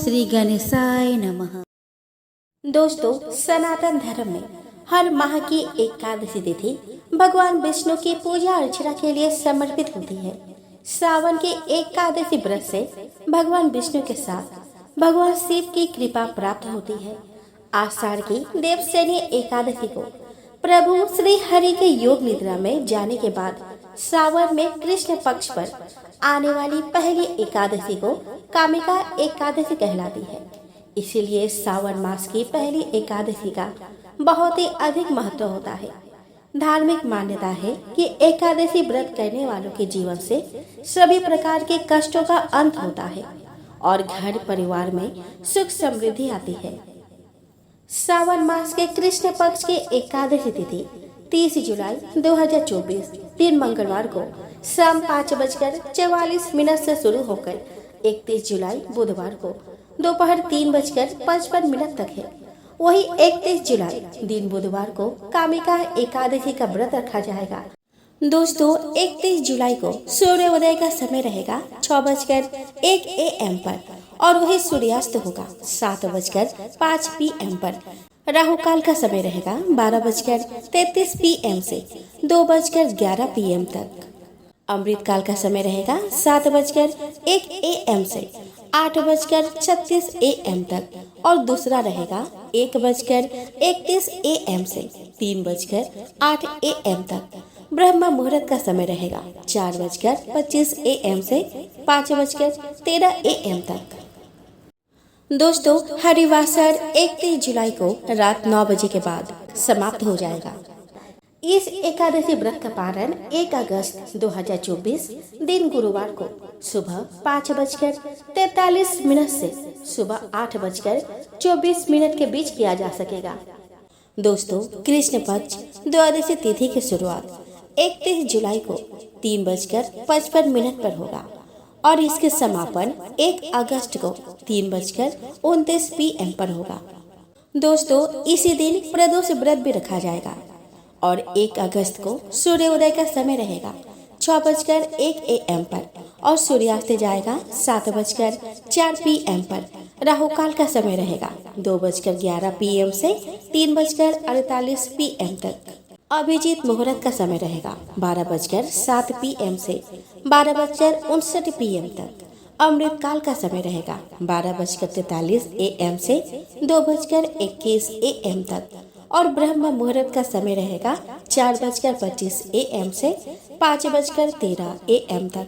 श्री गणेशाय नमः। दोस्तों, सनातन धर्म में हर माह की एकादशी तिथि भगवान विष्णु की पूजा अर्चना के लिए समर्पित होती है। सावन के एकादशी व्रत से भगवान विष्णु के साथ भगवान शिव की कृपा प्राप्त होती है। आषाढ़ की देवशयनी एकादशी को प्रभु श्री हरि के योग निद्रा में जाने के बाद सावन में कृष्ण पक्ष पर आने वाली पहली एकादशी को कामिका एकादशी कहलाती है। इसीलिए सावन मास की पहली एकादशी का बहुत ही अधिक महत्व होता है। धार्मिक मान्यता है कि एकादशी व्रत करने वालों के जीवन से सभी प्रकार के कष्टों का अंत होता है और घर परिवार में सुख समृद्धि आती है। सावन मास के कृष्ण पक्ष की एकादशी तिथि 30 जुलाई 2024 दिन मंगलवार को शाम 5:44 से शुरू होकर 31 जुलाई बुधवार को दोपहर 3:55 तक है। वही 31 जुलाई दिन बुधवार को कामिका एकादशी का व्रत रखा जाएगा। दोस्तों, 31 जुलाई को सूर्योदय का समय रहेगा 6:01 AM पर और वही सूर्यास्त होगा 7:05 PM पर। राहु काल का समय रहेगा 12:33 PM से 2:11 PM तक। अमृत काल का समय रहेगा 7:01 AM से 8:36 AM तक और दूसरा रहेगा 1:31 AM से 3:08 AM तक। ब्रह्म मुहूर्त का समय रहेगा 4:25 AM से 5:13 AM तक। दोस्तों, हरिवासर 31 जुलाई को रात 9 बजे के बाद समाप्त हो जाएगा। इस एकादशी व्रत का पारण 1 अगस्त 2024 दिन गुरुवार को सुबह 5:43 से सुबह 8:24 के बीच किया जा सकेगा। दोस्तों, कृष्ण पक्ष द्वादशी तिथि की शुरुआत 31 जुलाई को 3:55 पर होगा और इसके समापन 1 अगस्त को 3:29 PM पर होगा। दोस्तों, इसी दिन प्रदोष व्रत भी रखा जाएगा और 1 अगस्त को सूर्योदय का समय रहेगा 6:01 AM पर और सूर्यास्त जाएगा 7:04 PM पर। राहु काल का समय रहेगा 2:11 PM से 3:48 PM तक। अभिजीत मुहूर्त का समय रहेगा 12:07 PM से 12:59 PM तक। अमृत काल का समय रहेगा 12:43 AM से 2:21 AM तक और ब्रह्म मुहूर्त का समय रहेगा 4:25 AM से 5:13 AM तक।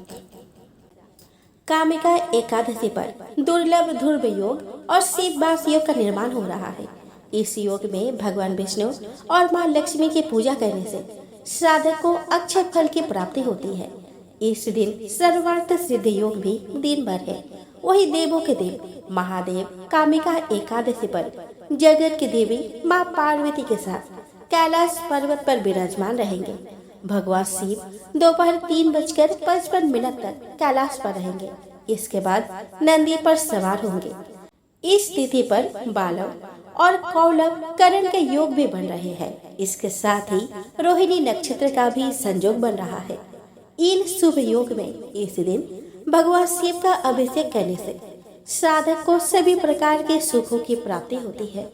कामिका एकादशी पर दुर्लभ ध्रुव योग और शिववास योग का निर्माण हो रहा है। इस योग में भगवान विष्णु और मां लक्ष्मी की पूजा करने से साधक को अक्षय फल की प्राप्ति होती है। इस दिन सर्वार्थ सिद्धि योग भी दिन भर है। वही देवों के देव महादेव कामिका एकादशी पर जगत की देवी मां पार्वती के साथ कैलाश पर्वत पर विराजमान रहेंगे। भगवान शिव दोपहर 3:55 तक कैलाश पर रहेंगे। इसके बाद नंदी पर सवार होंगे। इस तिथि पर बालव और कौलव करण के योग भी बन रहे हैं। इसके साथ ही रोहिणी नक्षत्र का भी संयोग बन रहा है। इन शुभ योग में इस दिन भगवान शिव का अभिषेक करने से साधक को सभी प्रकार के सुखों की प्राप्ति होती है।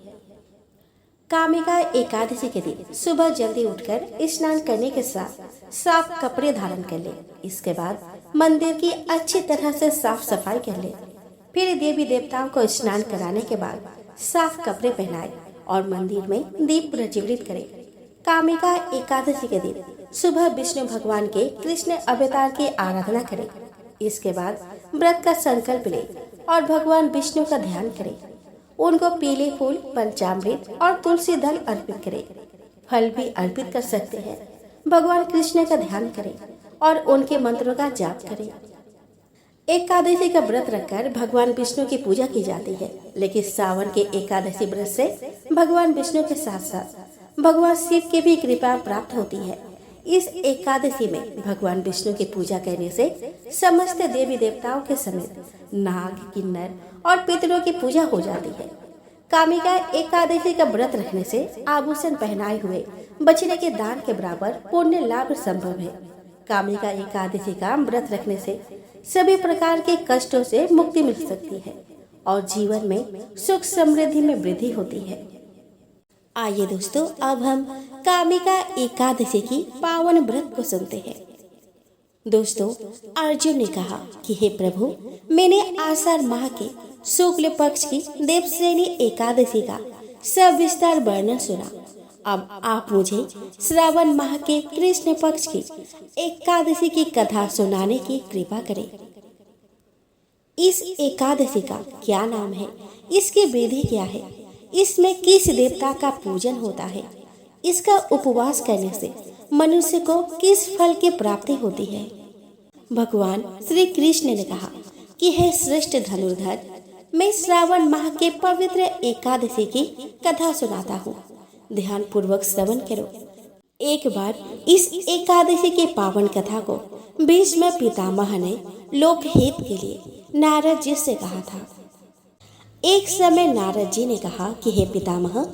कामिका एकादशी के दिन सुबह जल्दी उठकर स्नान करने के साथ साफ कपड़े धारण कर ले। इसके बाद मंदिर की अच्छी तरह से साफ सफाई कर ले। फिर देवी देवताओं को स्नान कराने के बाद साफ कपड़े पहनाए और मंदिर में दीप प्रज्वलित करे। कामिका एकादशी के दिन सुबह विष्णु भगवान के कृष्ण अवतार की आराधना करें। इसके बाद व्रत का संकल्प ले और भगवान विष्णु का ध्यान करें। उनको पीले फूल, पंचामृत और तुलसी दल अर्पित करें। फल भी अर्पित कर सकते हैं। भगवान कृष्ण का ध्यान करें और उनके मंत्रों का जाप करें। एकादशी का व्रत रखकर भगवान विष्णु की पूजा की जाती है, लेकिन सावन के एकादशी व्रत से भगवान विष्णु के साथ साथ भगवान शिव की भी कृपा प्राप्त होती है। इस एकादशी में भगवान विष्णु की पूजा करने से समस्त देवी देवताओं के समेत नाग, किन्नर और पितरों की पूजा हो जाती है। कामिका एकादशी का व्रत रखने से आभूषण पहनाए हुए बछड़े के दान के बराबर पुण्य लाभ संभव है। कामिका एकादशी का व्रत रखने से सभी प्रकार के कष्टों से मुक्ति मिल सकती है। और जीवन में सुख समृद्धि में वृद्धि होती है। आइए दोस्तों, अब हम कामिका एकादशी की पावन व्रत को सुनते हैं। दोस्तों, अर्जुन ने कहा कि हे प्रभु, मैंने आषाढ़ माह के शुक्ल पक्ष की देवसेनी एकादशी का सविस्तार वर्णन सुना। अब आप मुझे श्रावण माह के कृष्ण पक्ष की एकादशी की कथा सुनाने की कृपा करें। इस एकादशी का क्या नाम है, इसकी विधि क्या है, इसमें किस देवता का पूजन होता है, इसका उपवास करने से मनुष्य को किस फल की प्राप्ति होती है। भगवान श्री कृष्ण ने कहा कि हे श्रेष्ठ धनुर्धर, मैं श्रावण माह के पवित्र एकादशी की कथा सुनाता हूँ। ध्यान पूर्वक श्रवण करो। एक बार इस एकादशी के पावन कथा को भीष्म पितामह ने लोकहित के लिए नारद जी से कहा था। एक समय नारद जी ने कहा कि हे पितामह,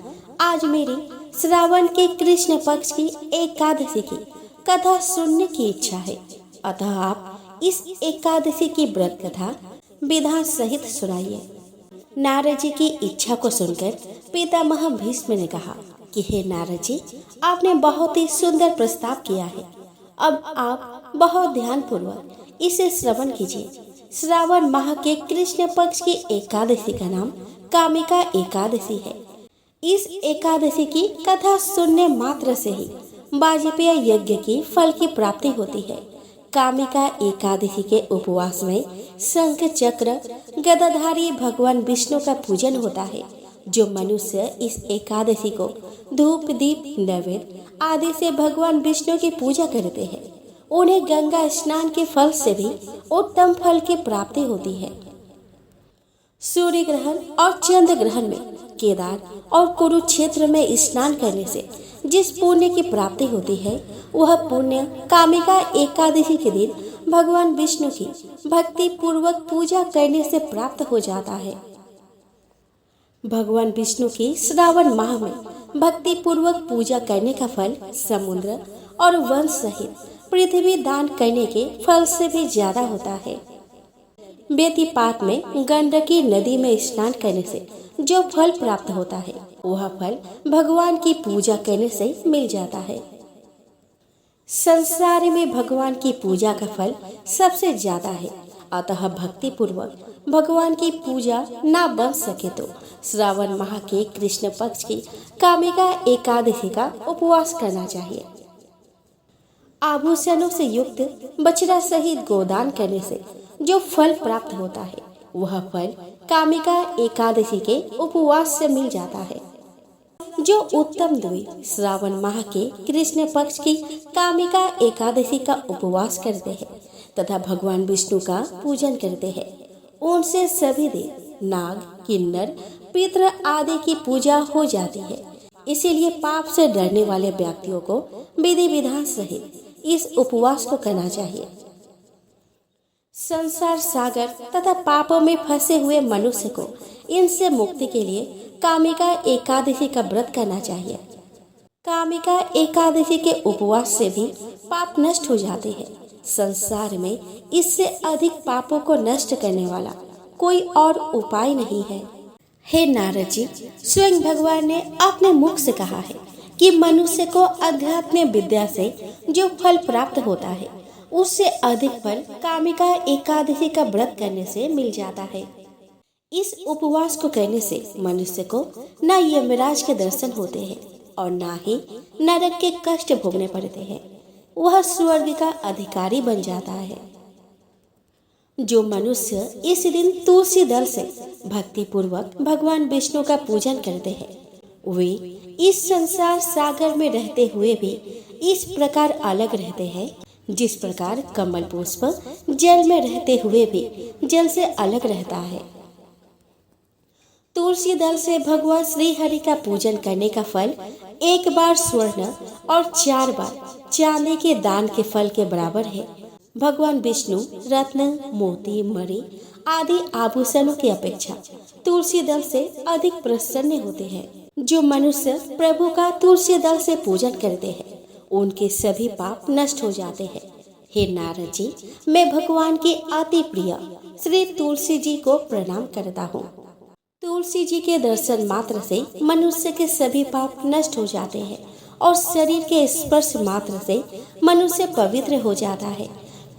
आज मेरी श्रावण के कृष्ण पक्ष की एकादशी की कथा सुनने की इच्छा है, अतः आप इस एकादशी की व्रत कथा विधान सहित सुनाइए। नारद जी की इच्छा को सुनकर पितामह भीष्म ने कहा कि हे नारद जी, आपने बहुत ही सुंदर प्रस्ताव किया है। अब आप बहुत ध्यान पूर्वक इसे श्रवण कीजिए। श्रावण माह के कृष्ण पक्ष की एकादशी का नाम कामिका एकादशी है। इस एकादशी की कथा सुनने मात्र से ही वाजपेय यज्ञ की फल की प्राप्ति होती है। कामिका एकादशी के उपवास में शंख चक्र गदाधारी भगवान विष्णु का पूजन होता है। जो मनुष्य इस एकादशी को धूप दीप नैवेद्य आदि से भगवान विष्णु की पूजा करते हैं, उन्हें गंगा स्नान के फल से भी उत्तम फल की प्राप्ति होती है। सूर्य ग्रहण और चंद्र ग्रहण में केदार और कुरुक्षेत्र में स्नान करने से जिस पुण्य की प्राप्ति होती है, वह पुण्य कामिका एकादशी के दिन भगवान विष्णु की भक्ति पूर्वक पूजा करने से प्राप्त हो जाता है। भगवान विष्णु की श्रावण माह में भक्ति पूर्वक पूजा करने का फल समुद्र और वन सहित पृथ्वी दान करने के फल से भी ज्यादा होता है। व्यतिपात में गंडकी नदी में स्नान करने से जो फल प्राप्त होता है, वह फल भगवान की पूजा करने से मिल जाता है। संसार में भगवान की पूजा का फल सबसे ज्यादा है, अतः भक्ति पूर्वक भगवान की पूजा ना बन सके तो श्रावण माह के कृष्ण पक्ष की कामिका एकादशी का उपवास करना चाहिए। आभूषणों से युक्त बछड़ा सहित गोदान करने से जो फल प्राप्त होता है, वह फल कामिका एकादशी के उपवास से मिल जाता है। जो उत्तम द्विज श्रावण माह के कृष्ण पक्ष की कामिका एकादशी का उपवास करते हैं तथा भगवान विष्णु का पूजन करते हैं, उनसे सभी देव नाग किन्नर पितृ आदि की पूजा हो जाती है। इसीलिए पाप से डरने वाले व्यक्तियों को विधि विधान सहित इस उपवास को करना चाहिए। संसार सागर तथा पापों में फंसे हुए मनुष्य को इनसे मुक्ति के लिए कामिका एकादशी का व्रत करना चाहिए। कामिका एकादशी के उपवास से भी पाप नष्ट हो जाते हैं। संसार में इससे अधिक पापों को नष्ट करने वाला कोई और उपाय नहीं है। हे नारद जी, स्वयं भगवान ने अपने मुख से कहा है कि मनुष्य को अध्यात्म विद्या से जो फल प्राप्त होता है, उससे अधिक फल कामिका एकादशी का व्रत करने से मिल जाता है। इस उपवास को करने से मनुष्य को न यमराज के दर्शन होते हैं और न ही नरक के कष्ट भोगने पड़ते हैं। वह स्वर्ग का अधिकारी बन जाता है। जो मनुष्य इस दिन तुलसी दल से भक्ति पूर्वक भगवान विष्णु का पूजन करते हैं, वे इस संसार सागर में रहते हुए भी इस प्रकार अलग रहते हैं, जिस प्रकार कमल पुष्प जल में रहते हुए भी जल से अलग रहता है। तुलसी दल से भगवान श्री हरि का पूजन करने का फल एक बार स्वर्ण और 4 बार चांदी के दान के फल के बराबर है। भगवान विष्णु रत्न मोती मणि आदि आभूषणों की अपेक्षा तुलसी दल से अधिक प्रसन्न होते हैं। जो मनुष्य प्रभु का तुलसी दल से पूजन करते हैं, उनके सभी पाप नष्ट हो जाते हैं। हे नारद जी, मैं भगवान के अति प्रिय श्री तुलसी जी को प्रणाम करता हूँ। तुलसी जी के दर्शन मात्र से मनुष्य के सभी पाप नष्ट हो जाते हैं और शरीर के स्पर्श मात्र से मनुष्य पवित्र हो जाता है।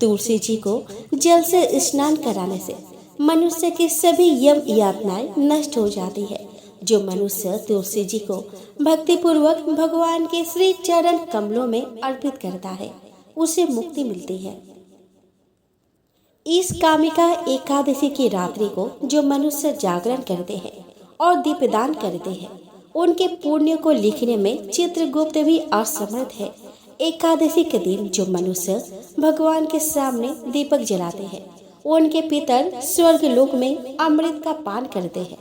तुलसी जी को जल से स्नान कराने से मनुष्य की सभी यम यातनाएं नष्ट हो जाती है। जो मनुष्य तुलसी जी को भक्तिपूर्वक भगवान के श्री चरण कमलों में अर्पित करता है उसे मुक्ति मिलती है। इस कामिका एकादशी की रात्रि को जो मनुष्य जागरण करते हैं और दीपदान करते हैं उनके पुण्य को लिखने में चित्रगुप्त भी असमर्थ है। एकादशी के दिन जो मनुष्य भगवान के सामने दीपक जलाते हैं उनके पितर स्वर्ग लोक में अमृत का पान करते हैं।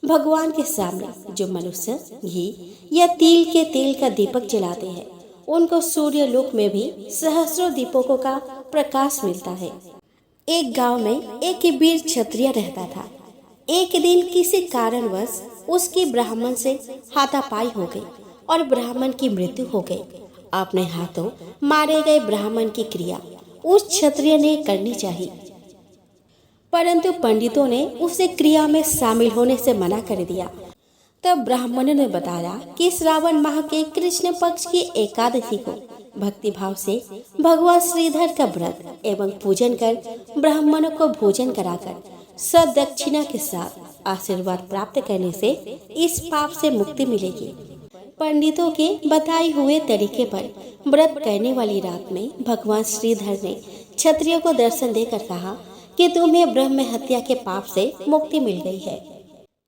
भगवान के सामने जो मनुष्य घी या तिल के तेल का दीपक जलाते हैं उनको सूर्य लोक में भी सहस्रों दीपकों का प्रकाश मिलता है। एक गांव में एक वीर क्षत्रिय रहता था। एक दिन किसी कारणवश उसकी ब्राह्मण से हाथापाई हो गई और ब्राह्मण की मृत्यु हो गई। अपने हाथों मारे गए ब्राह्मण की क्रिया उस क्षत्रिय ने करनी चाहिए, परंतु पंडितों ने उसे क्रिया में शामिल होने से मना कर दिया। तब ब्राह्मणों ने बताया कि श्रावण माह के कृष्ण पक्ष की एकादशी को भक्ति भाव से भगवान श्रीधर का व्रत एवं पूजन कर ब्राह्मणों को भोजन कराकर सदक्षिणा के साथ आशीर्वाद प्राप्त करने से इस पाप से मुक्ति मिलेगी। पंडितों के बताए हुए तरीके पर व्रत करने वाली रात में भगवान श्रीधर ने क्षत्रिय को दर्शन देकर कहा कि तुम्हें ब्रह्म हत्या के पाप से मुक्ति मिल गई है।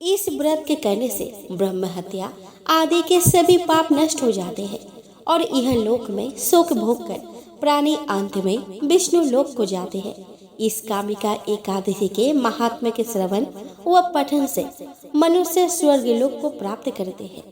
इस व्रत के करने से ब्रह्म हत्या आदि के सभी पाप नष्ट हो जाते हैं और यह लोक में सुख भोग कर प्राणी अंत में विष्णु लोक को जाते हैं। इस कामिका एकादशी के महात्म्य के श्रवण व पठन से मनुष्य स्वर्ग लोक को प्राप्त करते हैं।